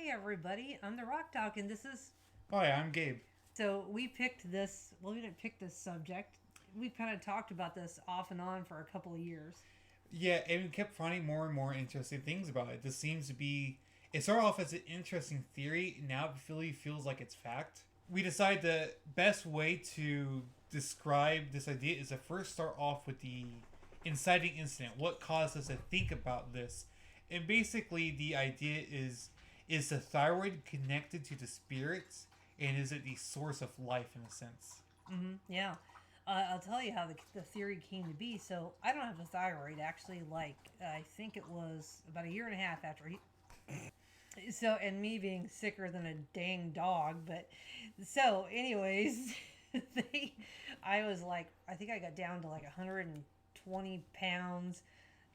everybody. I'm the Rock Doc, and this is. Hi, I'm Gabe. So we picked this. Well, we didn't pick this subject. We've kind of talked about this off and on for a couple of years. Yeah, and we kept finding more and more interesting things about it. This seems to be. It started off as an interesting theory, now it really feels like it's fact. We decided the best way to describe this idea is to first start off with the inciting incident. What caused us to think about this? And basically, the idea is the thyroid connected to the spirits, and is it the source of life in a sense? Yeah. I'll tell you how the theory came to be. So I don't have a thyroid. Actually, I think it was about a year and a half after he. So, and me being sicker than a dang dog. But so, anyways, they, I was like, I think I got down to like 120 pounds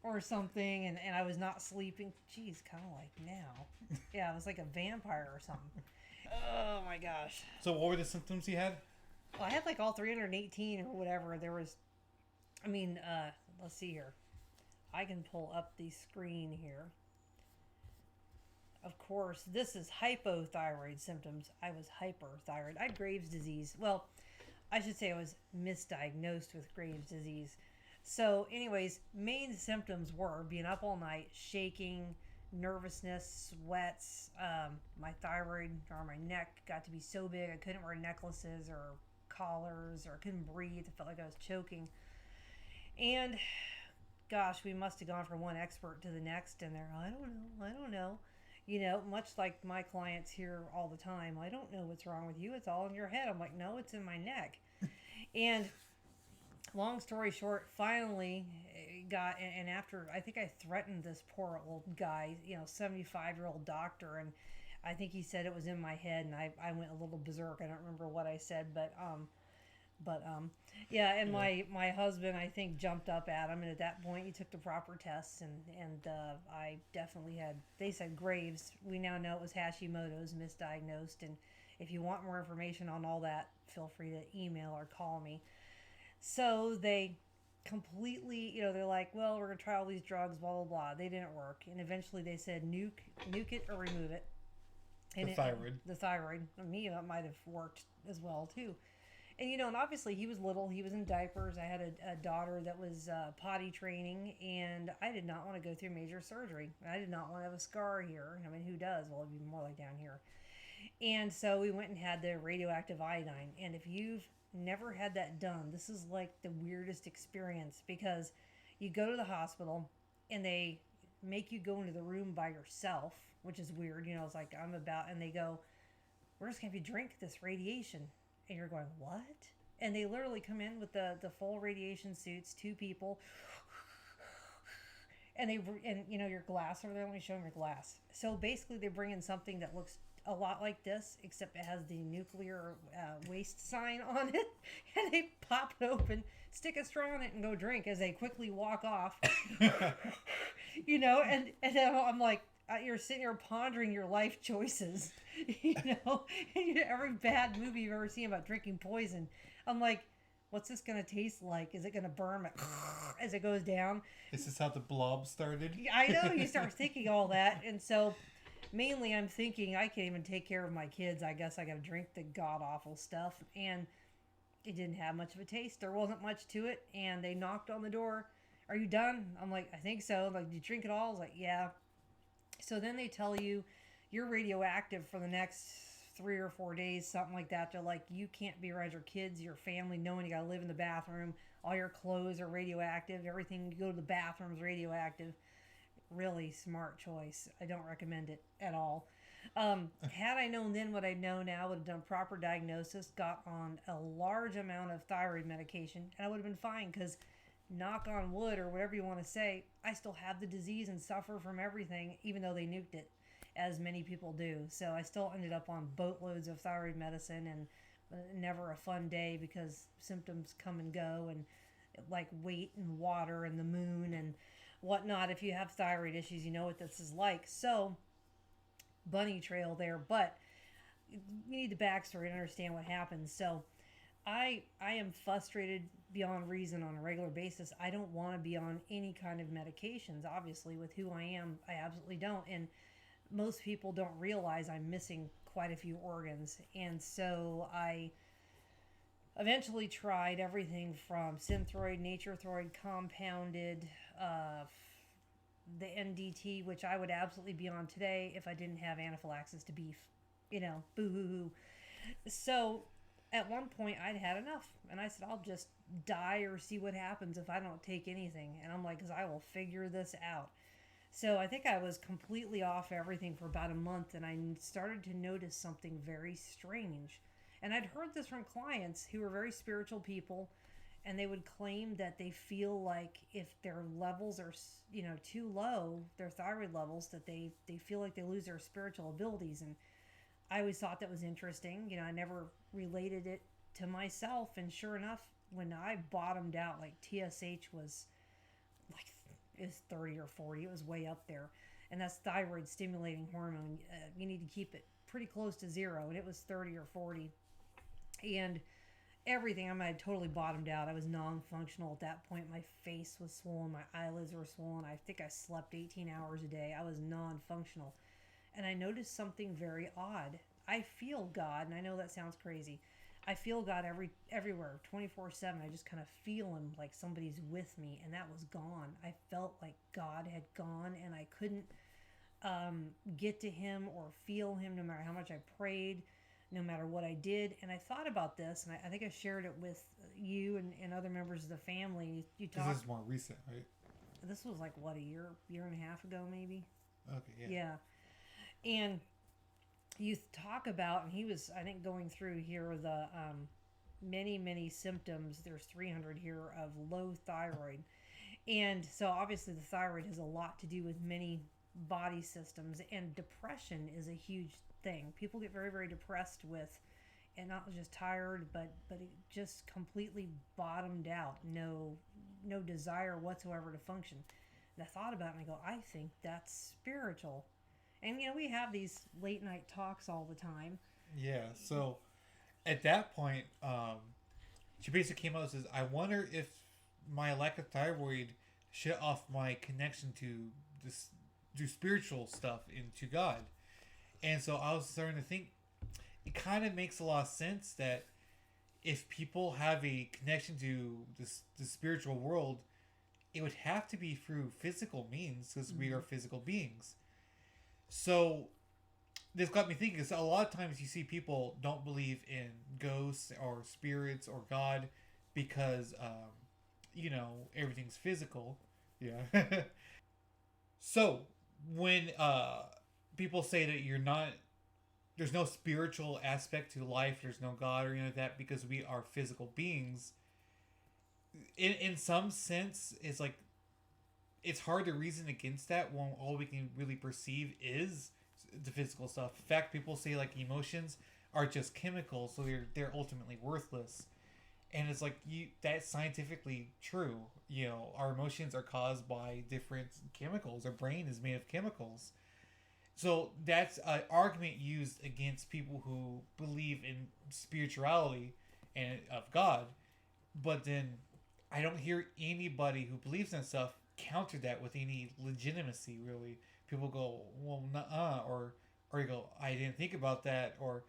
or something, and I was not sleeping. Geez, kind of like now. Yeah, I was like a vampire or something. Oh my gosh. So, what were the symptoms you had? Well, I had like all 318 or whatever. There was, I mean, let's see here. I can pull up the screen here. Of course, this is hypothyroid symptoms. I was hyperthyroid. I had Graves' disease. Well, I should say I was misdiagnosed with Graves' disease. So, anyways, main symptoms were being up all night, shaking, nervousness, sweats. My thyroid or my neck got to be so big I couldn't wear necklaces or collars or couldn't breathe. I felt like I was choking. And gosh, we must have gone from one expert to the next, and they're, I don't know. Much like my clients hear all the time, I don't know what's wrong with you. It's all in your head. I'm like, no, it's in my neck. And long story short, finally got, and after, I think I threatened this poor old guy, 75-year-old doctor, and I think he said it was in my head, and I went a little berserk. I don't remember what I said, but yeah, and Yeah. my husband, I think, jumped up at him, and at that point he took the proper tests, and I definitely had, they said Graves. We now know it was Hashimoto's, misdiagnosed, and if you want more information on all that, feel free to email or call me. So they completely, they're like, well, we're gonna try all these drugs, blah blah blah. They didn't work, and eventually they said nuke it or remove it. The And thyroid. the thyroid, me, that might have worked as well too. And and obviously he was little, he was in diapers. I had a daughter that was potty training, and I did not want to go through major surgery. I did not want to have a scar here. I mean, who does? Well, it'd be more like down here. And so we went and had the radioactive iodine. And if you've never had that done, this is like the weirdest experience, because you go to the hospital and they make you go into the room by yourself, which is weird. It's like and they go, we're just going to have you drink this radiation. And you're going, what? And they literally come in with the full radiation suits, two people, and your glass over there. Let me show them your glass. So basically, they bring in something that looks a lot like this, except it has the nuclear waste sign on it, and they pop it open, stick a straw in it, and go drink as they quickly walk off. And then I'm like, you're sitting here pondering your life choices, and every bad movie you've ever seen about drinking poison. I'm like, what's this going to taste like? Is it going to burn as it goes down? Is this how the blob started? I know, you start thinking all that. And so mainly I'm thinking I can't even take care of my kids. I guess I got to drink the god awful stuff. And it didn't have much of a taste. There wasn't much to it. And they knocked on the door. Are you done? I'm like, I think so. Like, did you drink it all? I was like, yeah. So then they tell you you're radioactive for the next 3 or 4 days, something like that. They're like, you can't be around your kids, your family, knowing you got to live in the bathroom. All your clothes are radioactive. Everything you go to the bathroom is radioactive. Really smart choice. I don't recommend it at all. Had I known then what I know now, would have done proper diagnosis, got on a large amount of thyroid medication, and I would have been fine, because knock on wood or whatever you want to say, I still have the disease and suffer from everything, even though they nuked it, as many people do. So I still ended up on boatloads of thyroid medicine, and never a fun day, because symptoms come and go, and like weight and water and the moon and whatnot. If you have thyroid issues, you know what this is like. So bunny trail there, but you need the backstory to understand what happens. So I am frustrated beyond reason on a regular basis. I don't want to be on any kind of medications. Obviously, with who I am, I absolutely don't. And most people don't realize I'm missing quite a few organs. And so I eventually tried everything from Synthroid, Naturethroid, compounded, the NDT, which I would absolutely be on today if I didn't have anaphylaxis to beef. Boo hoo hoo. So at one point I'd had enough, and I said, I'll just die or see what happens if I don't take anything. And I'm like, because I will figure this out. So I think I was completely off everything for about a month, and I started to notice something very strange. And I'd heard this from clients who were very spiritual people, and they would claim that they feel like if their levels are, too low, their thyroid levels, that they feel like they lose their spiritual abilities. And I always thought that was interesting. I never related it to myself. And sure enough, when I bottomed out, like TSH was like, it was 30 or 40. It was way up there. And that's thyroid stimulating hormone. You need to keep it pretty close to zero. And it was 30 or 40. And everything, I had totally bottomed out. I was non-functional at that point. My face was swollen. My eyelids were swollen. I think I slept 18 hours a day. I was non-functional. And I noticed something very odd. I feel God, and I know that sounds crazy. I feel God everywhere, 24/7. I just kind of feel him like somebody's with me, and that was gone. I felt like God had gone, and I couldn't get to him or feel him no matter how much I prayed, no matter what I did. And I thought about this, and I think I shared it with you and other members of the family. This is more recent, right? This was like, what, a year and a half ago, maybe? Okay, Yeah. And you talk about, and he was, I think, going through here the many symptoms. There's 300 here of low thyroid. And so obviously the thyroid has a lot to do with many body systems, and depression is a huge thing. People get very, very depressed with, and not just tired, but it just completely bottomed out. No desire whatsoever to function. And I thought about it, and I go, I think that's spiritual. And we have these late night talks all the time. Yeah. So at that point, she basically came out and says, "I wonder if my lack of thyroid shut off my connection to this, do spiritual stuff into God." And so I was starting to think, it kind of makes a lot of sense that if people have a connection to the spiritual world, it would have to be through physical means, because we are physical beings. So this got me thinking, because a lot of times you see people don't believe in ghosts or spirits or God because, everything's physical. Yeah. So when people say that there's no spiritual aspect to life, there's no God or anything like that, because we are physical beings, in some sense, it's like, it's hard to reason against that when all we can really perceive is the physical stuff. In fact, people say like emotions are just chemicals, so they're ultimately worthless. And it's like, that's scientifically true. Our emotions are caused by different chemicals. Our brain is made of chemicals. So that's an argument used against people who believe in spirituality and of God. But then I don't hear anybody who believes in stuff counter that with any legitimacy, really. People go, well, nuh-uh, or you go, I didn't think about that, or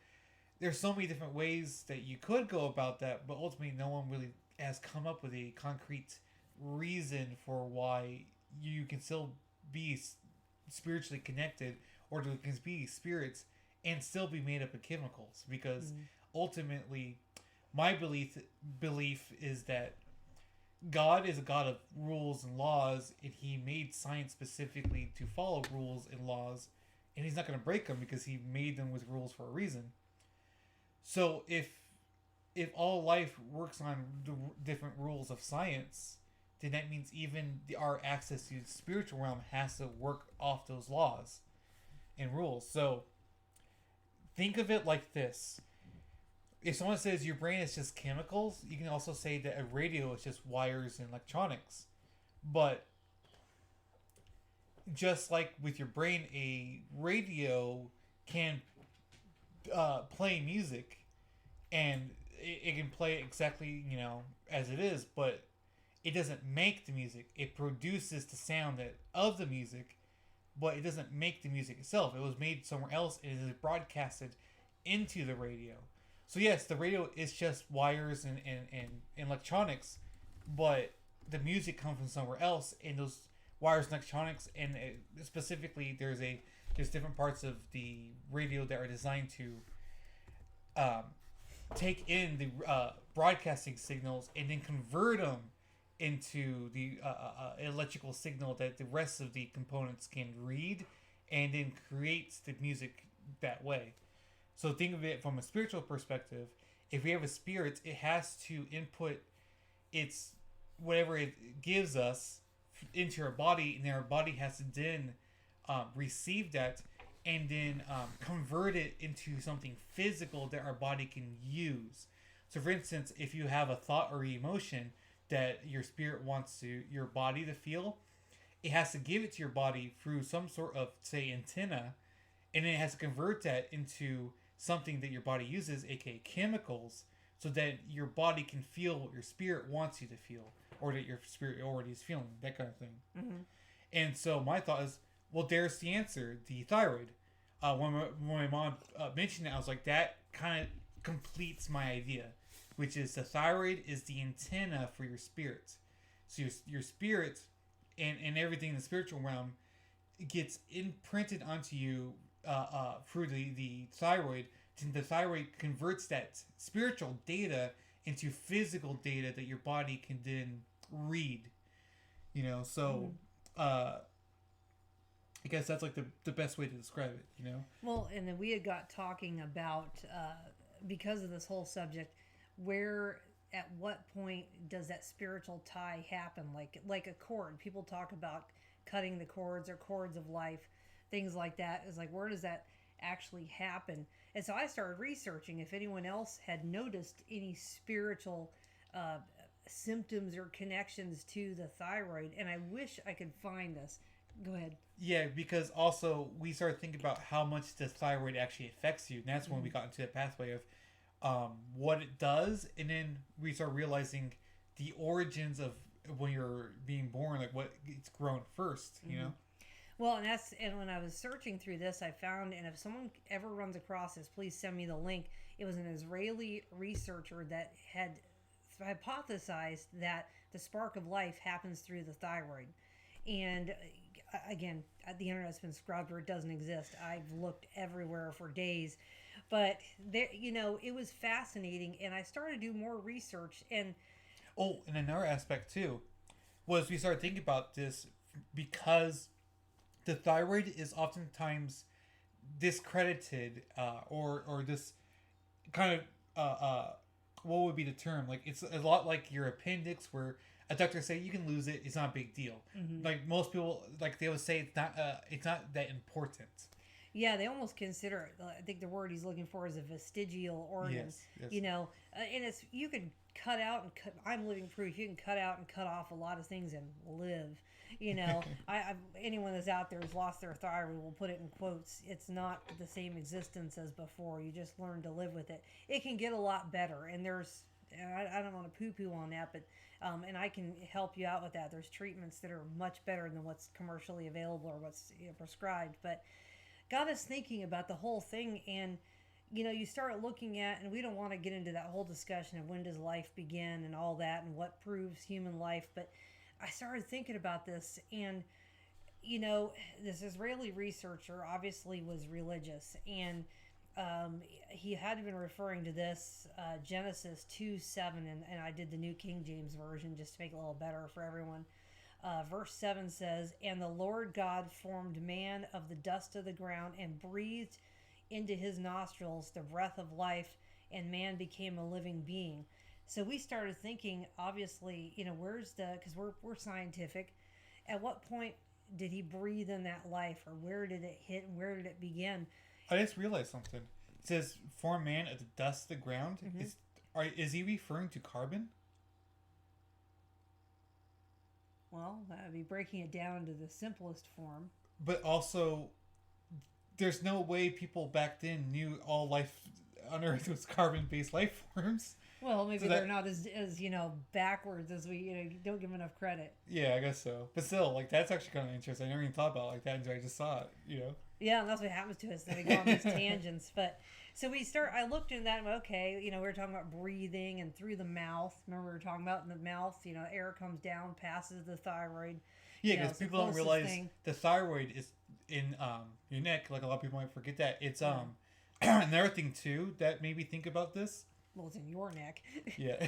there's so many different ways that you could go about that, but ultimately no one really has come up with a concrete reason for why you can still be spiritually connected, or to can be spirits and still be made up of chemicals, because ultimately my belief is that God is a God of rules and laws, and he made science specifically to follow rules and laws, and he's not going to break them because he made them with rules for a reason. So if all life works on the different rules of science, then that means even our access to the spiritual realm has to work off those laws and rules. So think of it like this. If someone says your brain is just chemicals, you can also say that a radio is just wires and electronics. But just like with your brain, a radio can play music, and it can play exactly, as it is, but it doesn't make the music. It produces the sound of the music, but it doesn't make the music itself. It was made somewhere else. It is broadcasted into the radio. So yes, the radio is just wires and electronics, but the music comes from somewhere else, and those wires and electronics, and specifically there's different parts of the radio that are designed to take in the broadcasting signals and then convert them into the electrical signal that the rest of the components can read, and then creates the music that way. So think of it from a spiritual perspective. If we have a spirit, it has to input its whatever it gives us into our body, and then our body has to then receive that and then convert it into something physical that our body can use. So for instance, if you have a thought or emotion that your spirit wants your body to feel, it has to give it to your body through some sort of, say, antenna, and then it has to convert that into something that your body uses, aka chemicals, so that your body can feel what your spirit wants you to feel, or that your spirit already is feeling, that kind of thing. Mm-hmm. And so my thought is, well, there's the answer, the thyroid. When my mom mentioned it, I was like, that kind of completes my idea, which is the thyroid is the antenna for your spirit. So your spirit and everything in the spiritual realm gets imprinted onto you through the thyroid. The thyroid converts that spiritual data into physical data that your body can then read. So I guess that's like the best way to describe it, Well, and then we had got talking about, because of this whole subject, at what point does that spiritual tie happen? Like a cord. People talk about cutting the cords or cords of life, things like that. It's like, where does that actually happen? And so I started researching if anyone else had noticed any spiritual symptoms or connections to the thyroid. And I wish I could find this. Go ahead. Yeah, because also we started thinking about how much the thyroid actually affects you. And that's when we got into the pathway of what it does. And then we start realizing the origins of when you're being born, like what it's grown first, you know? Well, and when I was searching through this, I found, and if someone ever runs across this, please send me the link. It was an Israeli researcher that had hypothesized that the spark of life happens through the thyroid. And again, the internet's been scrubbed or it doesn't exist. I've looked everywhere for days, but there, it was fascinating. And I started to do more research. And another aspect too was we started thinking about this because the thyroid is oftentimes discredited, or this kind of what would be the term? Like, it's a lot like your appendix, where a doctor say you can lose it, it's not a big deal. Like most people, like they would say it's not that important. Yeah, they almost consider it. I think the word he's looking for is a vestigial organ. Yes. And it's, you could cut out and cut. I'm living proof. You can cut out and cut off a lot of things and live. Anyone that's out there who's lost their thyroid will put it in quotes. It's not the same existence as before. You just learn to live with it. It can get a lot better, and I don't want to poo-poo on that, but and I can help you out with that. There's treatments that are much better than what's commercially available or what's prescribed, but got us thinking about the whole thing. And you start looking at, and we don't want to get into that whole discussion of when does life begin and all that and what proves human life, but I started thinking about this, and this Israeli researcher obviously was religious, and he had been referring to this Genesis 2:7, and I did the New King James Version just to make it a little better for everyone. Verse 7 says, "And the Lord God formed man of the dust of the ground and breathed into his nostrils the breath of life, and man became a living being." So we started thinking, obviously, because we're scientific, at what point did he breathe in that life, or where did it hit and where did it begin? I just realized something. It says, "Form man of the dust of the ground." Is he referring to carbon? Well, that would be breaking it down to the simplest form. But also, there's no way people back then knew all life on Earth was carbon-based life forms. Well, maybe So they're not as backwards as we don't give them enough credit. Yeah, I guess so. But still, like that's actually kind of interesting. I never even thought about it like that until I just saw it. Yeah, and that's what happens to us. Then we go on these tangents. But so I looked into that and went, okay, we were talking about breathing and through the mouth. Remember we were talking about in the mouth, air comes down, passes the thyroid. Yeah, because people don't realize thing. the thyroid is in your neck. Like a lot of people might forget that. It's another thing too that made me think about this. Well, it's in your neck. Yeah.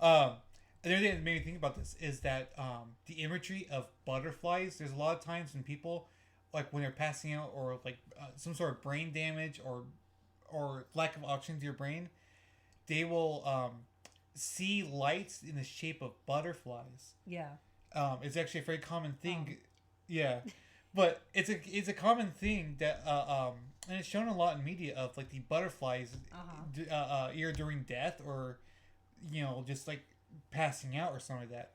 Another thing that made me think about this is that the imagery of butterflies. There's a lot of times when people, like when they're passing out or like some sort of brain damage or lack of oxygen to your brain, they will see lights in the shape of butterflies. Yeah. It's actually a very common thing. Yeah, but it's a common thing that and it's shown a lot in media of like the butterflies either during death or just like passing out or something like that.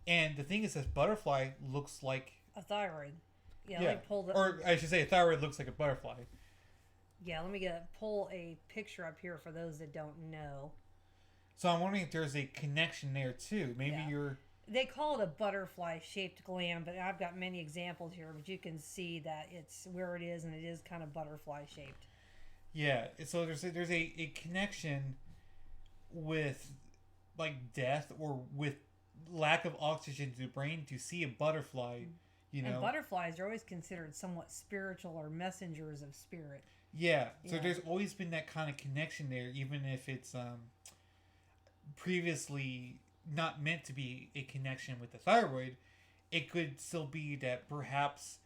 And the thing is, this butterfly looks like a thyroid. Yeah. Yeah. Let me pull the. Or I should say, a thyroid looks like a butterfly. Yeah. Let me pull a picture up here for those that don't know. So I'm wondering if there's a connection there too. Maybe you're. They call it a butterfly-shaped gland, but I've got many examples here. But you can see that it's where it is, and it is kind of butterfly-shaped. Yeah, so there's a connection with like death or with lack of oxygen to the brain to see a butterfly. And butterflies are always considered somewhat spiritual or messengers of spirit. Yeah, so there's always been that kind of connection there, even if it's previously not meant to be a connection with the thyroid. It could still be that perhaps,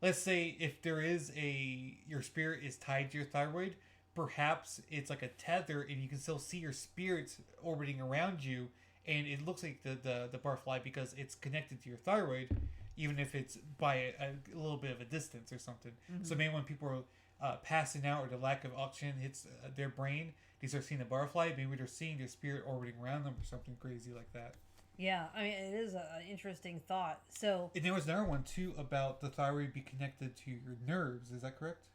let's say if there is your spirit is tied to your thyroid, perhaps it's like a tether and you can still see your spirit orbiting around you, and it looks like the butterfly because it's connected to your thyroid, even if it's by a little bit of a distance or something. Mm-hmm. So maybe when people are passing out or the lack of oxygen hits their brain, they start seeing the butterfly. Maybe they're seeing their spirit orbiting around them or something crazy like that. Yeah, I mean, it is an interesting thought. So, and there was another one too about the thyroid be connected to your nerves. Is that correct?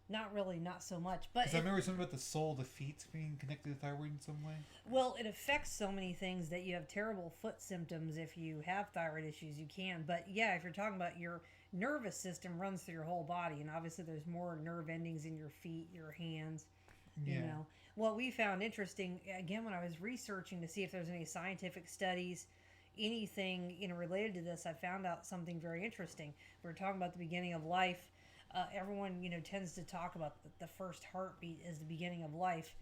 Not really, not so much. But I remember something about the soul, the feet being connected to the thyroid in some way. Well, it affects so many things that you have terrible foot symptoms if you have thyroid issues. You can, but yeah, if you're talking about your nervous system runs through your whole body, and obviously there's more nerve endings in your feet, your hands. Yeah. What we found interesting, again, when I was researching to see if there's any scientific studies, anything related to this, I found out something very interesting. We were talking about the beginning of life. Everyone tends to talk about the first heartbeat as the beginning of life,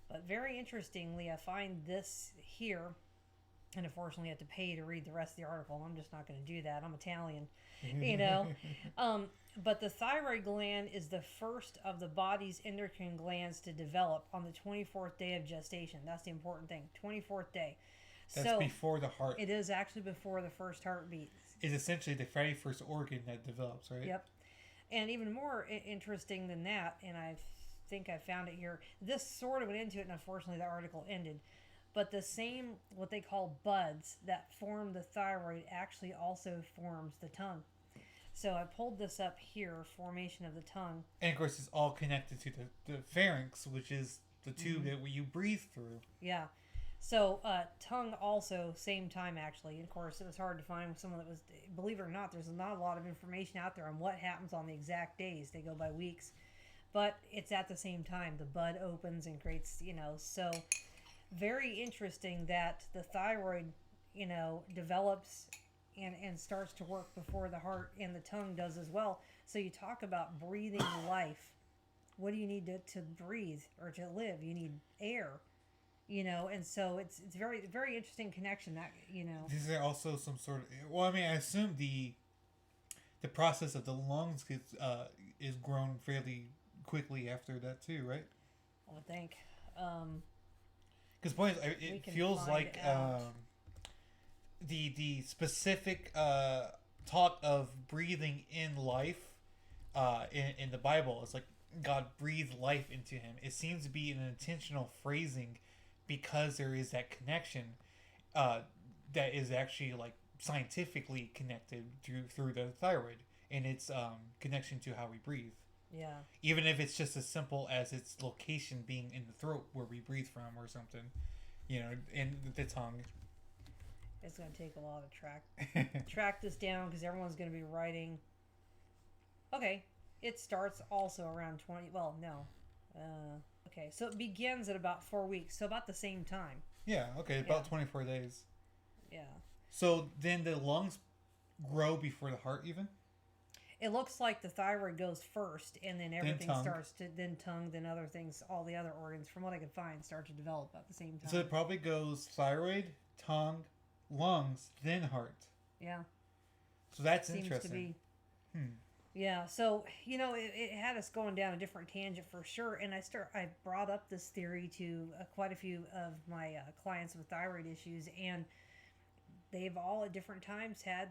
but very interestingly, I find this here, and unfortunately, I have to pay to read the rest of the article. I'm just not going to do that. I'm Italian, But the thyroid gland is the first of the body's endocrine glands to develop on the 24th day of gestation. That's the important thing. 24th day. That's before the heart. It is actually before the first heartbeat. It's essentially the very first organ that develops, right? Yep. And even more interesting than that, and I think I found it here. This sort of went into it, and unfortunately the article ended. But the same, what they call buds that form the thyroid actually also forms the tongue. So I pulled this up here, formation of the tongue. And of course, it's all connected to the pharynx, which is the tube that you breathe through. Yeah. So tongue also, same time actually. And of course, it was hard to find someone that was, believe it or not, there's not a lot of information out there on what happens on the exact days. They go by weeks. But it's at the same time. The bud opens and creates, so very interesting that the thyroid, develops and starts to work before the heart, and the tongue does as well. So you talk about breathing life. What do you need to breathe or to live? You need air, and so it's very, very interesting connection that, Is there also some sort of, well, I mean, I assume the process of the lungs is grown fairly quickly after that too, right? I would think. Because it feels like the specific talk of breathing in life in the Bible is like God breathed life into him. It seems to be an intentional phrasing because there is that connection that is actually like scientifically connected through the thyroid and its connection to how we breathe. Yeah. Even if it's just as simple as its location being in the throat where we breathe from or something, in the tongue. It's going to take a lot of track this down because everyone's going to be writing. Okay. It starts also around 20. Well, no. Okay. So it begins at about 4 weeks. So about the same time. Yeah. Okay. About 24 days. Yeah. So then the lungs grow before the heart even? It looks like the thyroid goes first, and then everything starts to, then tongue, then other things, all the other organs, from what I could find, start to develop at the same time. So it probably goes thyroid, tongue, lungs, then heart. Yeah. So that's Seems interesting. To be. Yeah. So it had us going down a different tangent for sure, and I brought up this theory to quite a few of my clients with thyroid issues, and they've all at different times had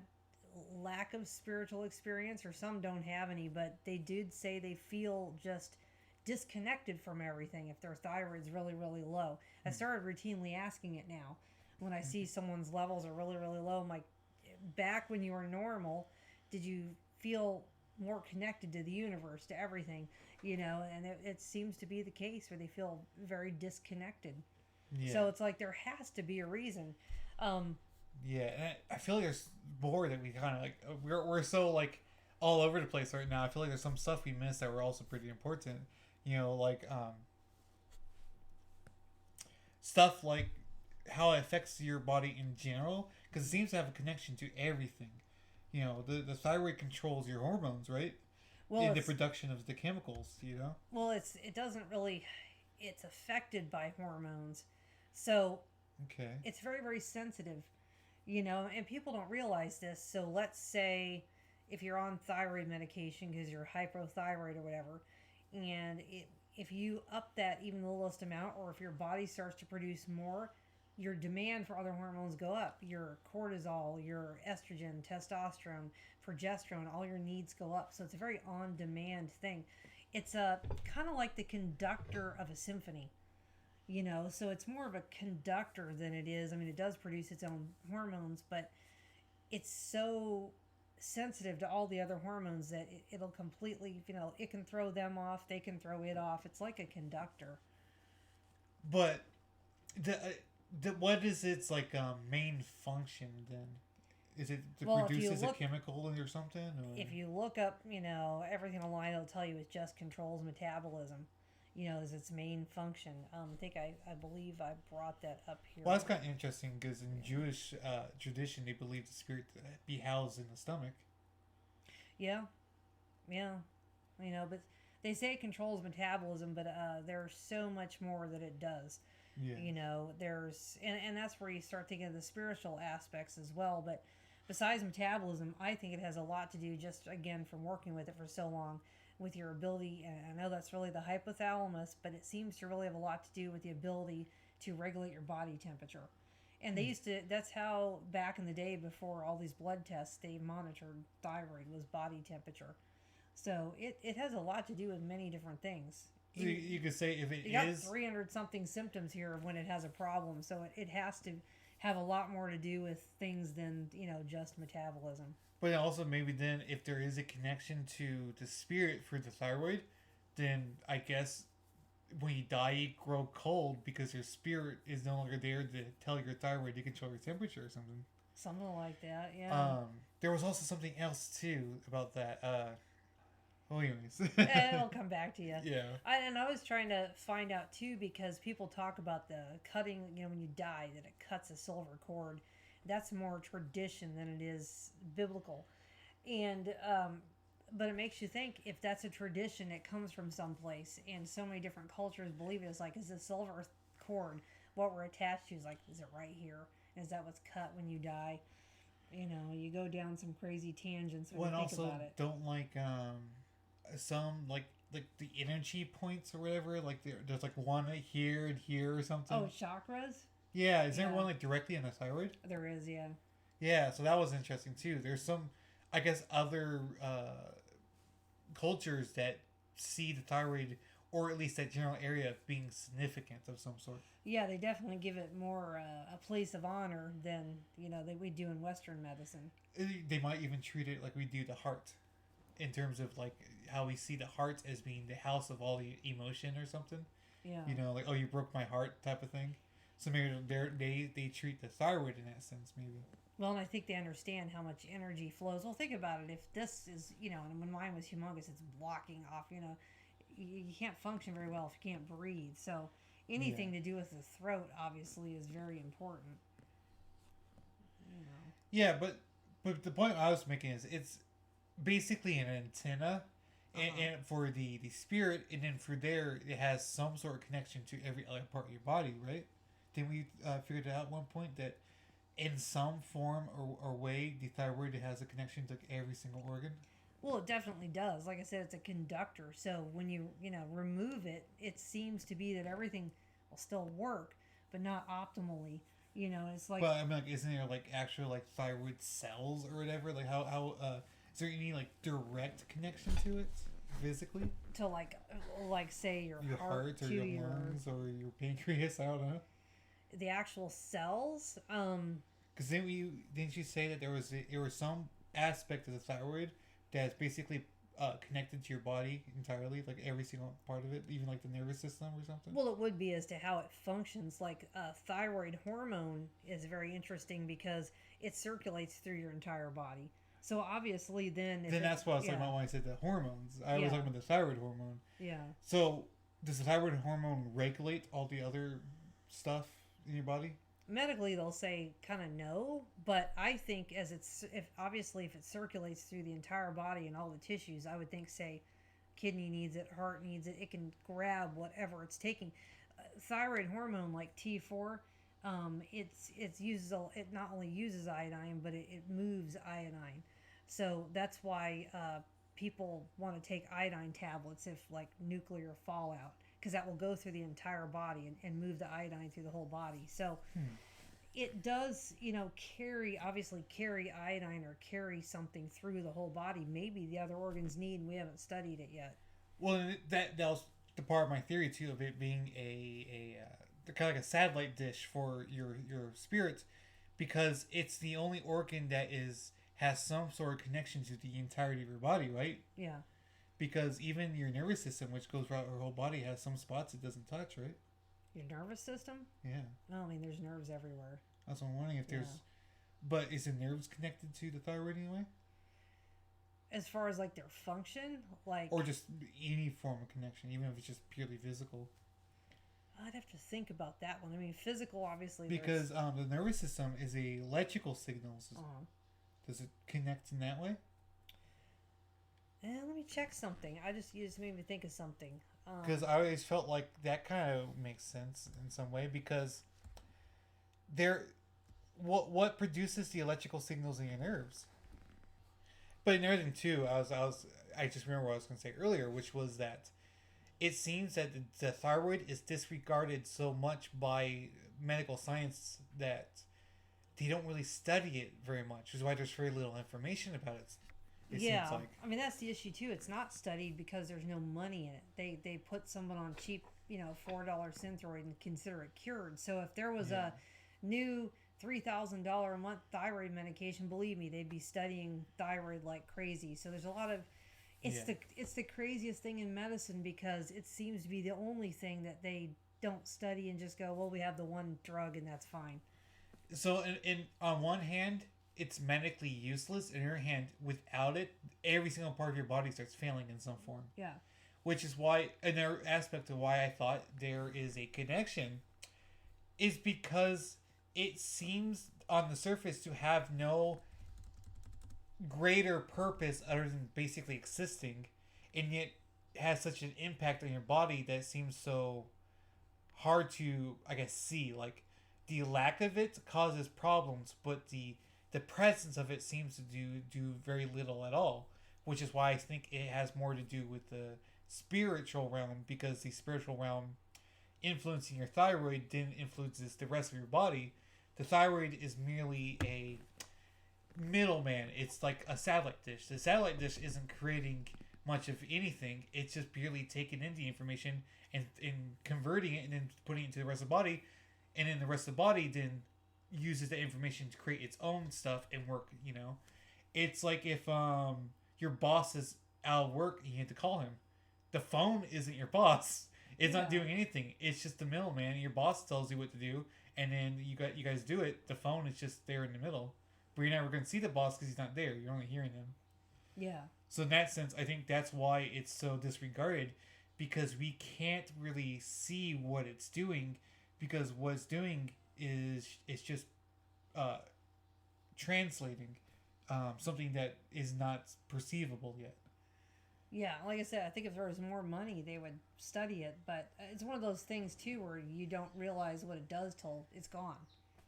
lack of spiritual experience, or some don't have any, but they did say they feel just disconnected from everything if their thyroid's really, really low. I started routinely asking it now when I see someone's levels are really, really low. I'm like, back when you were normal, did you feel more connected to the universe, to everything? And it seems to be the case where they feel very disconnected. Yeah. So it's like there has to be a reason. Yeah, and I feel like there's more that we kind of like. We're so like all over the place right now. I feel like there's some stuff we missed that were also pretty important. Like stuff like how it affects your body in general, because it seems to have a connection to everything. The thyroid controls your hormones, right? Well, in the production of the chemicals. Well, it doesn't really. It's affected by hormones, so okay. It's very, very sensitive. And people don't realize this. So let's say if you're on thyroid medication because you're hypothyroid or whatever, and if you up that even the littlest amount, or if your body starts to produce more, your demand for other hormones go up. Your cortisol, your estrogen, testosterone, progesterone, all your needs go up. So it's a very on-demand thing. It's kind of like the conductor of a symphony. So it's more of a conductor than it is. I mean, it does produce its own hormones, but it's so sensitive to all the other hormones that it'll completely, it can throw them off. They can throw it off. It's like a conductor. But what is its main function then? Is it to produce a chemical or something? Or? If you look up, everything online, it'll tell you it just controls metabolism. Is its main function. I believe I brought that up here. Well, that's kind of interesting because in Jewish tradition, they believe the spirit to be housed in the stomach. Yeah. But they say it controls metabolism, but there's so much more that it does. Yeah. There's and that's where you start thinking of the spiritual aspects as well. But besides metabolism, I think it has a lot to do, just again from working with it for so long, with your ability, and I know that's really the hypothalamus, but it seems to really have a lot to do with the ability to regulate your body temperature. And they used to, that's how back in the day before all these blood tests, they monitored thyroid, was body temperature. So it has a lot to do with many different things. So you could say if it you got 300 something symptoms here of when it has a problem. So it has to have a lot more to do with things than, just metabolism. But also maybe then if there is a connection to the spirit for the thyroid, then I guess when you die you grow cold because your spirit is no longer there to tell your thyroid to control your temperature or something. Something like that, yeah. There was also something else too about that. Anyways. It'll come back to you. Yeah. I was trying to find out too, because people talk about the cutting, when you die, that it cuts a silver cord. That's more tradition than it is biblical. And but it makes you think, if that's a tradition, it comes from someplace, and so many different cultures believe it. It's like, is the silver cord what we're attached to? Is it right here? Is that what's cut when you die? You go down some crazy tangents when you think about it. Don't some like the energy points or whatever, there's one here and here or something. Oh, chakras? Yeah, is there one directly in the thyroid? There is, yeah. Yeah, so that was interesting too. There's some, I guess, other cultures that see the thyroid, or at least that general area, being significant of some sort. Yeah, they definitely give it more a place of honor than that we do in Western medicine. They might even treat it like we do the heart. in terms of like how we see the heart as being the house of all the emotion or something. Yeah. You know, like, oh, you broke my heart type of thing. So maybe they treat the thyroid in that sense, maybe. Well, and I think they understand how much energy flows. Well, think about it. If this is, and when mine was humongous, it's blocking off, you can't function very well if you can't breathe. So anything to do with the throat, obviously, is very important. Yeah, but the point I was making is it's basically an antenna, and for the spirit, and then for there, it has some sort of connection to every other part of your body, right? Didn't we figure it out at one point that in some form or way, the thyroid has a connection to every single organ? Well, it definitely does. Like I said, it's a conductor. So when you remove it, it seems to be that everything will still work, but not optimally. It's like. Well, I mean, like, isn't there like actual like thyroid cells or whatever? Like how is there any like direct connection to it physically? To like say your heart or to your lungs or your pancreas? I don't know. The actual cells. Because didn't you say that there was some aspect of the thyroid that's basically connected to your body entirely, like every single part of it, even like the nervous system or something? Well, it would be as to how it functions. Like thyroid hormone is very interesting because it circulates through your entire body. So obviously, then that's what I was talking about when I said the hormones. I was talking about the thyroid hormone. Yeah. So does the thyroid hormone regulate all the other stuff in your body? Medically, they'll say kind of no, but I think if it circulates through the entire body and all the tissues, I would think say kidney needs it, heart needs it. It can grab whatever it's taking. Thyroid hormone like T4, it not only uses iodine, but it moves iodine. So that's why people want to take iodine tablets if like nuclear fallout, because that will go through the entire body and move the iodine through the whole body. So it does, carry iodine or carry something through the whole body. Maybe the other organs need, and we haven't studied it yet. Well, that was the part of my theory too, of it being a kind of like a satellite dish for your spirits, because it's the only organ that has some sort of connection to the entirety of your body, right? Yeah. Because even your nervous system, which goes throughout your whole body, has some spots it doesn't touch, right? Your nervous system? Yeah. No, I mean, there's nerves everywhere. That's what I'm wondering if there's... But is the nerves connected to the thyroid anyway? As far as, like, their function? Or just any form of connection, even if it's just purely physical? I'd have to think about that one. I mean, physical, obviously. Because the nervous system is electrical signals. Does it connect in that way? Let me check something. You just made me think of something. Because I always felt like that kind of makes sense in some way, because what produces the electrical signals in your nerves? But another thing too, I just remember what I was going to say earlier, which was that it seems that the thyroid is disregarded so much by medical science that they don't really study it very much, which is why there's very little information about it. Yeah, like. I mean, that's the issue too. It's not studied because there's no money in it. They put someone on cheap, $4 Synthroid and consider it cured. So if there was a new $3,000 a month thyroid medication, believe me, they'd be studying thyroid like crazy. So there's a lot of it's the craziest thing in medicine, because it seems to be the only thing that they don't study and just go, well, we have the one drug and that's fine. So in on one hand, it's medically useless. In your hand, without it, every single part of your body starts failing in some form. Yeah. Which is why another aspect of why I thought there is a connection is because it seems on the surface to have no greater purpose other than basically existing, and yet has such an impact on your body that seems so hard to, I guess, see. Like, the lack of it causes problems, but the presence of it seems to do very little at all, which is why I think it has more to do with the spiritual realm, because the spiritual realm influencing your thyroid then influences the rest of your body. The thyroid is merely a middleman. It's like a satellite dish. The satellite dish isn't creating much of anything. It's just purely taking in the information and converting it and then putting it into the rest of the body, and then the rest of the body then uses the information to create its own stuff and work. It's like if your boss is out of work and you have to call him. The phone isn't your boss. It's not doing anything. It's just the middleman. Your boss tells you what to do, and then you guys do it. The phone is just there in the middle. But you're never going to see the boss because he's not there. You're only hearing him. Yeah. So in that sense, I think that's why it's so disregarded, because we can't really see what it's doing, because what it's doing is it's just translating something that is not perceivable yet. Yeah, like I said, I think if there was more money, they would study it. But it's one of those things too, where you don't realize what it does till it's gone.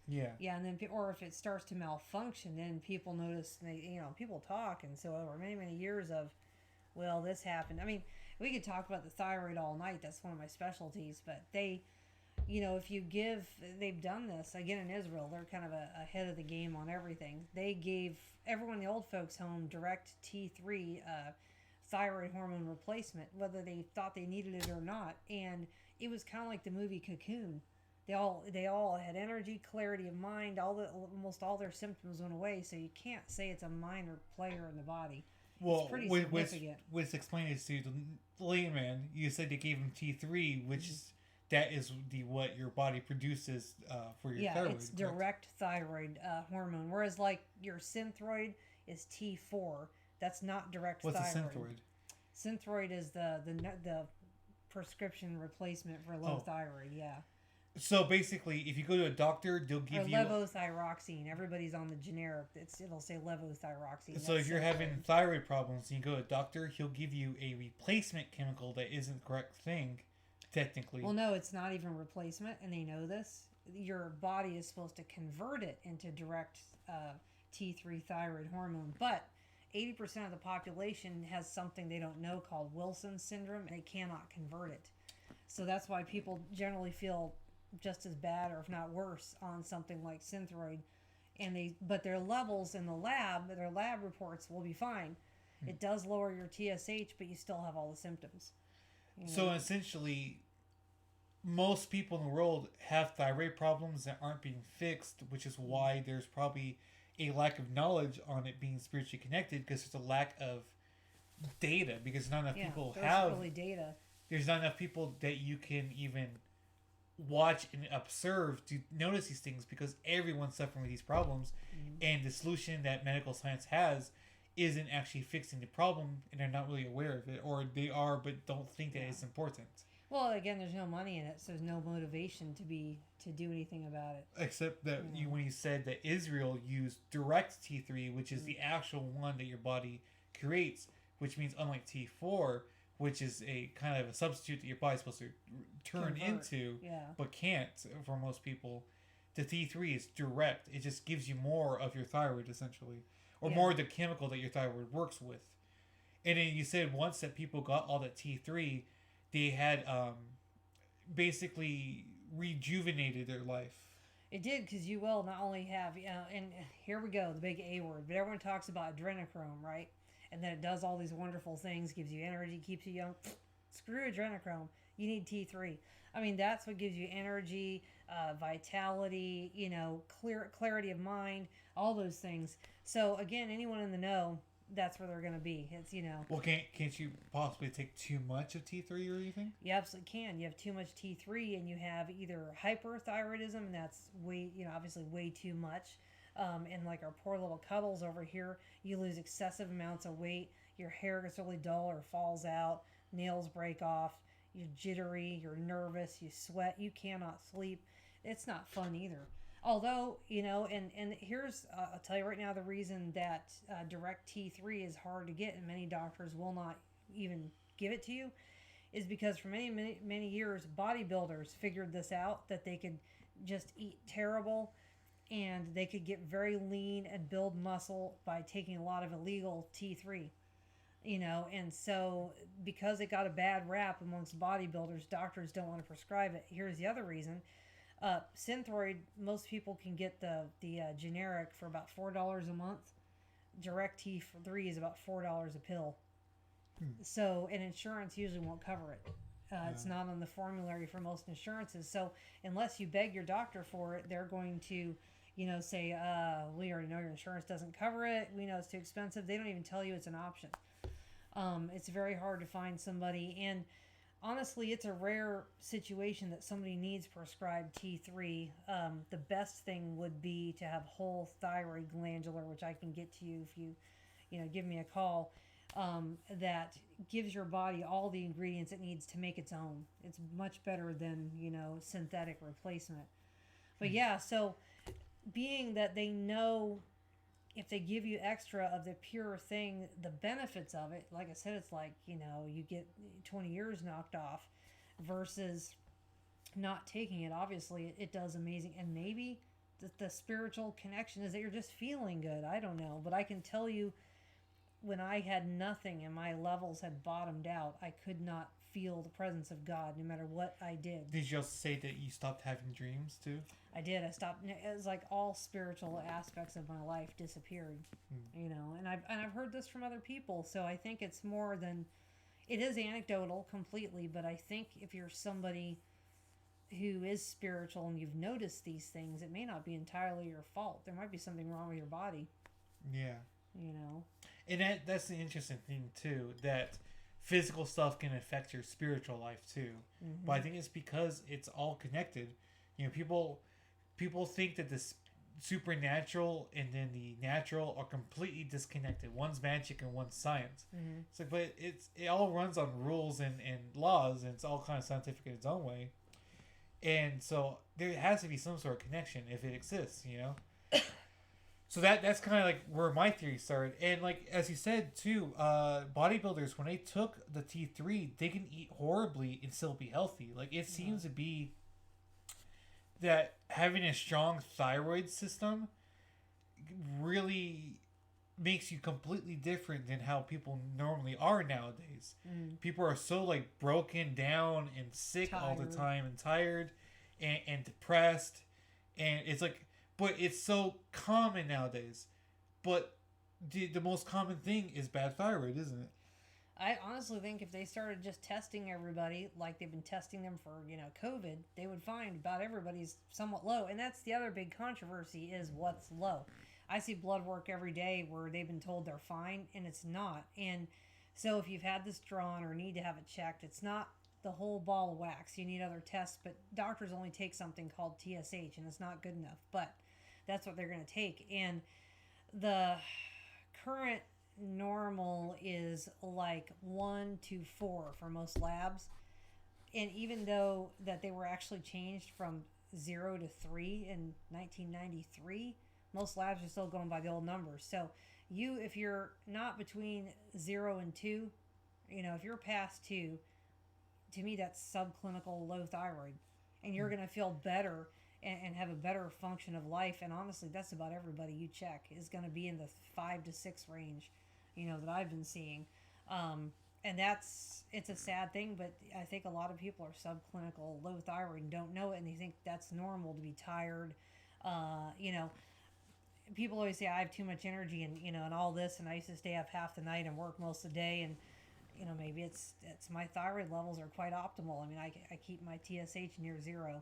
Yeah. Yeah, and then or if it starts to malfunction, then people notice. And they, people talk, and so over many years of, well, this happened. I mean, we could talk about the thyroid all night. That's one of my specialties. But they, if you give, they've done this again in Israel. They're kind of ahead of the game on everything. They gave everyone in the old folks' home direct T3. Thyroid hormone replacement, whether they thought they needed it or not, and it was kind of like the movie Cocoon. They all had energy, clarity of mind. Almost all their symptoms went away. So you can't say it's a minor player in the body. Well, it's pretty significant. With explaining this to the layman, you said they gave him T3, which is that is what your body produces for your thyroid. Yeah, it's direct thyroid hormone, whereas like your Synthroid is T4. That's not direct thyroid. What's a Synthroid? Synthroid is the prescription replacement for low thyroid. Yeah. So basically, if you go to a doctor, they'll give you levothyroxine. Everybody's on the generic. It'll say levothyroxine. So if you're having thyroid problems and you go to a doctor, he'll give you a replacement chemical that isn't the correct thing, technically. Well, no, it's not even replacement, and they know this. Your body is supposed to convert it into direct T3 thyroid hormone, but 80% of the population has something they don't know called Wilson's syndrome, and they cannot convert it. So that's why people generally feel just as bad, or if not worse, on something like Synthroid. But their levels in the lab, their lab reports will be fine. It does lower your TSH, but you still have all the symptoms. So essentially, most people in the world have thyroid problems that aren't being fixed, which is why there's probably a lack of knowledge on it being spiritually connected, because there's a lack of data, because not enough people have really data. There's not enough people that you can even watch and observe to notice these things, because everyone's suffering with these problems, and the solution that medical science has isn't actually fixing the problem, and they're not really aware of it, or they are but don't think that it's important. Well, again, there's no money in it, so there's no motivation to do anything about it. Except that when you said that Israel used direct T3, which is the actual one that your body creates, which means unlike T4, which is a kind of a substitute that your body's supposed to turn into, but can't for most people, the T3 is direct. It just gives you more of your thyroid, essentially, or more of the chemical that your thyroid works with. And then you said once that people got all that T3, they had basically rejuvenated their life. It did, because you will not only have, and here we go, the big A word, but everyone talks about adrenochrome, right? And then it does all these wonderful things, gives you energy, keeps you young. Screw adrenochrome. You need T3. I mean, that's what gives you energy, vitality, clarity of mind, all those things. So, again, anyone in the know, that's where they're going to be. It's, Well, can't you possibly take too much of T3 or anything? You absolutely can. You have too much T3, and you have either hyperthyroidism, and that's way, obviously way too much. And like our poor little Cuddles over here, you lose excessive amounts of weight. Your hair gets really dull or falls out. Nails break off. You're jittery. You're nervous. You sweat. You cannot sleep. It's not fun either. Although, and here's, I'll tell you right now, the reason that direct T3 is hard to get, and many doctors will not even give it to you, is because for many years, bodybuilders figured this out, that they could just eat terrible, and they could get very lean and build muscle by taking a lot of illegal T3. And so because it got a bad rap amongst bodybuilders, doctors don't want to prescribe it. Here's the other reason. Synthroid, most people can get the generic for about $4 a month. Direct T3 is about $4 a pill. So, and insurance usually won't cover it. It's not on the formulary for most insurances. So unless you beg your doctor for it, they're going to, say, we already know your insurance doesn't cover it. We know it's too expensive. They don't even tell you it's an option. It's very hard to find somebody, and honestly, it's a rare situation that somebody needs prescribed T3. The best thing would be to have whole thyroid glandular, which I can get to you if you give me a call. That gives your body all the ingredients it needs to make its own. It's much better than synthetic replacement. But yeah, so being that they know if they give you extra of the pure thing, the benefits of it, like I said, it's like, you get 20 years knocked off versus not taking it. Obviously, it does amazing. And maybe the spiritual connection is that you're just feeling good. I don't know. But I can tell you, when I had nothing and my levels had bottomed out, I could not feel the presence of God no matter what I did. Did you also say that you stopped having dreams too? I did. I stopped. It was like all spiritual aspects of my life disappeared, And I've heard this from other people, so I think it's more than it is anecdotal completely. But I think if you're somebody who is spiritual and you've noticed these things, it may not be entirely your fault. There might be something wrong with your body. Yeah. And that's the interesting thing too, that physical stuff can affect your spiritual life too. Mm-hmm. But I think it's because it's all connected. People think that the supernatural and then the natural are completely disconnected. One's magic and one's science. Mm-hmm. It's like, but it all runs on rules and laws, and it's all kind of scientific in its own way. And so there has to be some sort of connection if it exists, So that's kind of like where my theory started. And like, as you said too, bodybuilders, when they took the T3, they can eat horribly and still be healthy. Like, it seems to be that having a strong thyroid system really makes you completely different than how people normally are nowadays. People are so like broken down and sick all the time and tired and depressed, and it's like, but it's so common nowadays. But the most common thing is bad thyroid, isn't it? I honestly think if they started just testing everybody like they've been testing them for, COVID, they would find about everybody's somewhat low. And that's the other big controversy, is what's low. I see blood work every day where they've been told they're fine, and it's not. And so if you've had this drawn or need to have it checked, it's not the whole ball of wax. You need other tests, but doctors only take something called TSH, and it's not good enough. But that's what they're going to take. And the current normal is like 1 to 4 for most labs, and even though that they were actually changed from 0 to 3 in 1993, most labs are still going by the old numbers. So if you're not between 0 and 2, if you're past 2, to me that's subclinical low thyroid, and you're going to feel better and have a better function of life. And honestly, that's about everybody you check is going to be in the 5 to 6 range, that I've been seeing. And it's a sad thing, but I think a lot of people are subclinical low thyroid and don't know it, and they think that's normal to be tired. People always say I have too much energy and all this, and I used to stay up half the night and work most of the day, and maybe it's my thyroid levels are quite optimal. I mean, I keep my TSH near 0.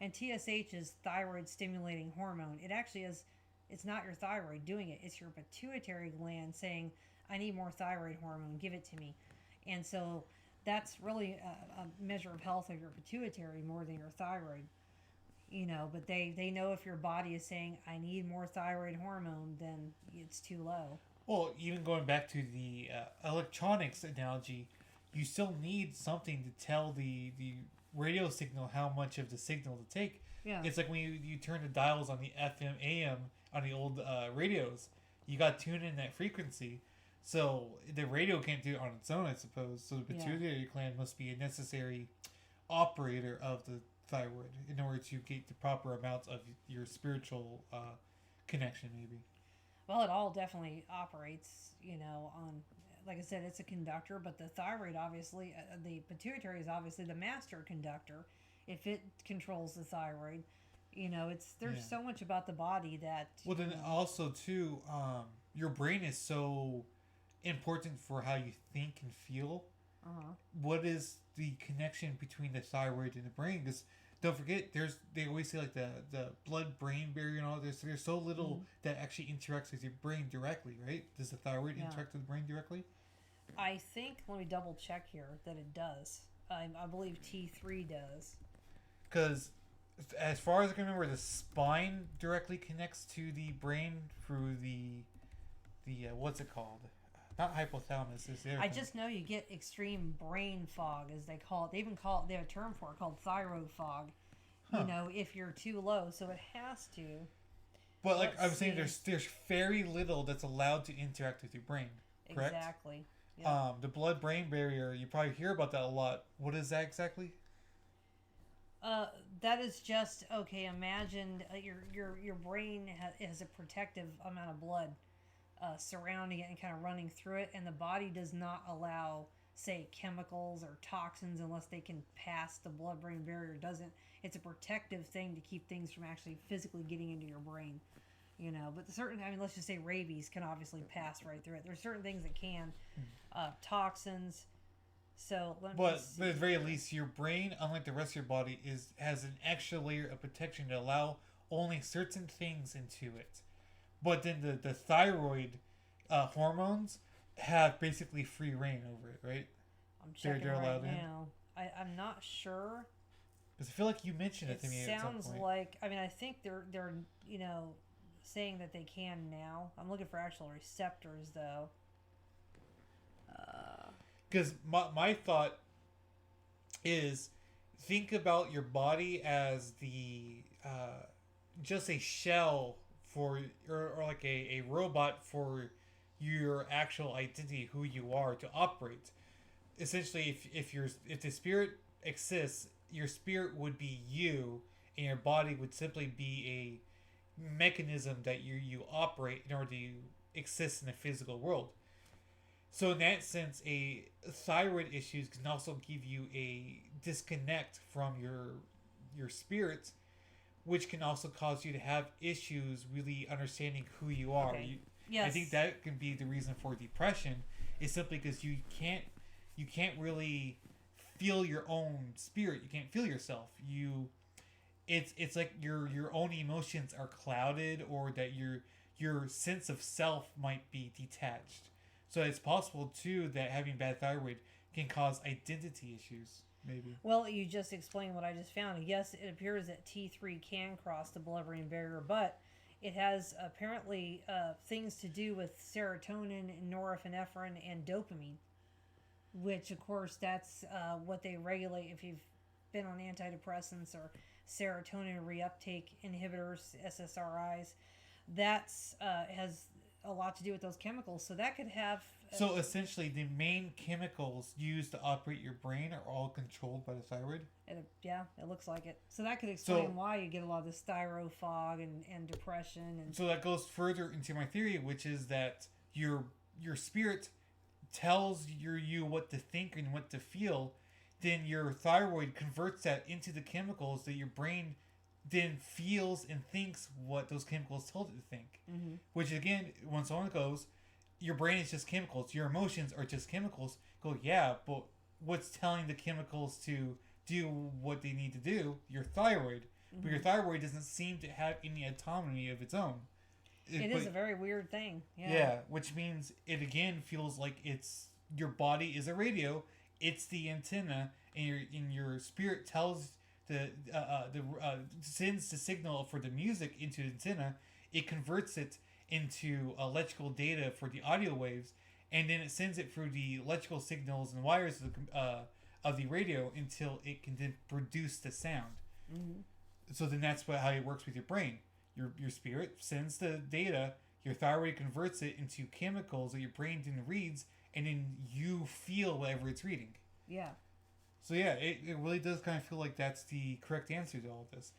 And TSH is thyroid stimulating hormone. It actually is. It's not your thyroid doing it. It's your pituitary gland saying, I need more thyroid hormone, give it to me. And so that's really a measure of health of your pituitary more than your thyroid. But they know if your body is saying, I need more thyroid hormone, then it's too low. Well, even going back to the electronics analogy, you still need something to tell the radio signal how much of the signal to take. Yeah. It's like when you turn the dials on the FM, AM on the old radios, you got to tune in that frequency. So the radio can't do it on its own, I suppose. So the pituitary gland must be a necessary operator of the thyroid in order to get the proper amounts of your spiritual connection, maybe. Well, it all definitely operates, on, like I said, it's a conductor, but the thyroid, obviously, the pituitary is obviously the master conductor. If it controls the thyroid, there's so much about the body that. Well, then also too, your brain is so important for how you think and feel. What is the connection between the thyroid and the brain? Because don't forget, they always say like the blood-brain barrier and all. There's so little that actually interacts with your brain directly, right? Does the thyroid interact with the brain directly? I think, let me double check here, that it does. I believe T3 does. Because as far as I can remember, the spine directly connects to the brain through the what's it called? Not hypothalamus. It's the other I thing. just know you get extreme brain fog, as they call it. They even call it, they have a term for it called thyroid fog. Huh. If you're too low. So it has to. But like Let's I was saying, see. there's very little that's allowed to interact with your brain. Correct. Exactly. Yep. The blood-brain barrier. You probably hear about that a lot. What is that exactly? That is just okay. Imagine your brain has a protective amount of blood surrounding it and kind of running through it, and the body does not allow, say, chemicals or toxins unless they can pass the blood-brain barrier. Doesn't It's a protective thing to keep things from actually physically getting into your brain. But let's just say rabies can obviously pass right through it. There's certain things that can, toxins. So let me But see. at the very least, your brain, unlike the rest of your body, has an extra layer of protection to allow only certain things into it. But then the thyroid hormones have basically free reign over it, right? I'm checking they're right allowed in? now. I'm not sure. Because I feel like you mentioned it It to me at some sounds point. like, I think they're saying that they can now. I'm looking for actual receptors though. Because my thought is, think about your body as the just a shell for, or like a robot for your actual identity, who you are to operate. Essentially, if the spirit exists, your spirit would be you, and your body would simply be a mechanism that you operate in order to exist in the physical world. So in that sense, a thyroid issues can also give you a disconnect from your spirit, which can also cause you to have issues really understanding who you are. Okay. Yes. I think that can be the reason for depression, is simply because you can't really feel your own spirit. You can't feel yourself. It's like your own emotions are clouded, or that your sense of self might be detached. So it's possible too that having bad thyroid can cause identity issues. Maybe. Well, you just explained what I just found. Yes, it appears that T3 can cross the blood-brain barrier, but it has apparently things to do with serotonin, norepinephrine, and dopamine, which, of course, that's what they regulate if you've been on antidepressants or serotonin reuptake inhibitors, SSRIs. That's has a lot to do with those chemicals. So that could have. So essentially, the main chemicals used to operate your brain are all controlled by the thyroid. Yeah, it looks like it. So that could explain So, why you get a lot of this thyroid fog and depression and. so that goes further into my theory, which is that your spirit tells you what to think and what to feel. Then your thyroid converts that into the chemicals that your brain then feels and thinks what those chemicals told it to think. Mm-hmm. Which again, when someone goes, your brain is just chemicals, your emotions are just chemicals, go, yeah, but what's telling the chemicals to do what they need to do? Your thyroid. Mm-hmm. But your thyroid doesn't seem to have any autonomy of its own. It is a very weird thing. Yeah, which means it again feels like it's your body is a radio. It's the antenna, and your spirit tells sends the signal for the music into the antenna. It converts it into electrical data for the audio waves, and then it sends it through the electrical signals and wires of the radio until it can then produce the sound. Mm-hmm. So then that's how it works with your brain. Your spirit sends the data, your thyroid converts it into chemicals that your brain then reads, and then you feel whatever it's reading. Yeah. So yeah, it really does kind of feel like that's the correct answer to all of this.